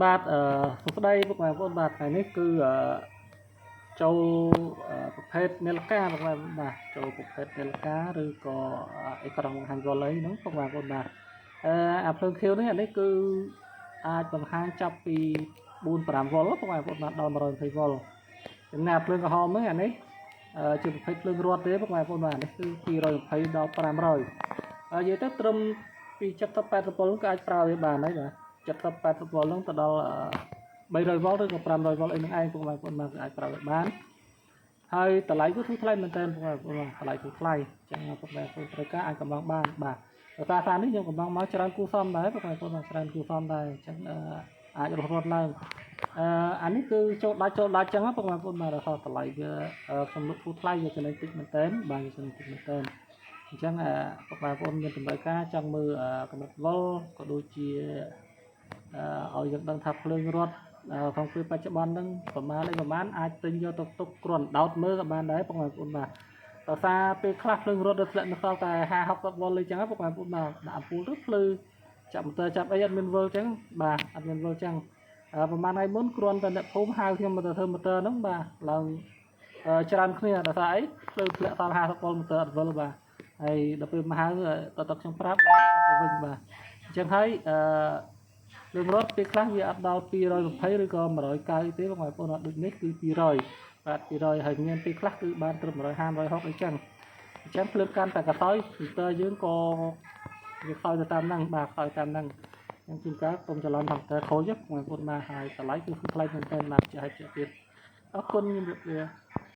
បាទសួស្តីពុកម៉ែបងប្អូនបាទថ្ងៃនេះគឺចូលប្រភេទនេលកាពុកម៉ែបាទចូលប្រភេទនេលកាឬក៏អេក្រង់ហាន់វ៉លអីហ្នឹងពុកម៉ែបងប្អូនបាទអាភ្លើងខៀវនេះអានេះគឺអាចបង្ហាញចាប់ពី4-5 វ៉ុលពុកម៉ែបងប្អូនបាទដល់120 វ៉ុលចំណែកភ្លើងក្រហមនេះអានេះជាប្រភេទភ្លើងរត់ទេពុកម៉ែបងប្អូនបាទនេះគឺ220ដល់500និយាយទៅត្រឹមពី70-80 វ៉ុលក៏អាចប្រើវាបានហើយបាទ70-80 វ៉ុលហ្នឹងទៅដល់300 វ៉ុលឬក៏500 វ៉ុលអីហ្នឹងឯងពុកម៉ែបងប្អូនបាទអាចប្រើវាបានហើយតម្លៃគឺធូរថ្លៃមែនទែនពុកម៉ែបងប្អូនបាទតម្លៃធូរថ្លៃអញ្ចឹងពុកម៉ែបងប្អូនត្រូវការអាចកំងបានបាទដោយសារនេះយើងកំងមកច្រើនគូសំដែរពុកម៉ែបងប្អូនបាទច្រើនគូសំដែរអញ្ចឹងអាចរត់ឡើងអានេះគឺចូលដាច់អញ្ចឹងពុកម៉ែបងប្អូនបាទដោយសារតម្លៃវាសំលុកធូរថ្លៃវាចំណេញតិចមែនទែនបាទចំណេញតិចមែនទែនអញ្ចឹងពុកម៉ែបងប្អូនមានតម្រូវការចង់មើលកម្រិតវ៉ុលក៏ដូចជាឲ្យយើងដឹងថាភ្លើងរត់ក្នុងពេលបច្ចុប្បន្នហ្នឹងប្រមាណអាចទិញយកទៅទុកគ្រាន់ដោតមើលក៏បានដែរពុកម៉ែបងប្អូនបាទដោយសារពេលខ្លះភ្លើងរត់ទៅធ្លាក់នៅសល់តែ50-60 វ៉ុលអីចឹងពុកម៉ែបងប្អូនបាទដាក់អំពូលទៅភ្លឺចាប់ម៉ូទ័រចាប់អីអត់មានវ៉ុលចឹងបាទអត់មានវ៉ុលចឹងប្រហែលថ្ងៃមុនគ្រាន់តែអ្នកភូមិហៅខ្ញុំមកទៅធ្វើម៉ូទ័រហ្នឹងបាទឡើងច្រើនគ្នាដោយសារអីភ្លើងធ្លាក់សល់50 វ៉ុលម៉ូទ័រអត់វ៉ុលបាទហើយដល់ពេលមកហៅតខ្ញុំប្រាប់ទៅវិញបាទអញ្ចឹងហើយរឿងរត់ពេលខ្លះវាអត់ដល់220ឬក៏190ទេបងប្អូនអត់ដូចនេះគឺ200បាទ200ហើយមានពេលខ្លះគឺបានត្រឹម150 160អីចឹងភ្លើងកាន់តែកសោយហ្វីលទ័រយើងក៏វាខ្សោយទៅតាមហ្នឹងបាទខ្សោយតាមហ្នឹងអញ្ចឹងជួនកាលកុំច្រឡំថាខូចបងប្អូនបាទហើយតម្លៃគឺថ្លៃមែនទែនបាទជាហេតុជាទៀតអរគុណជំរាបលា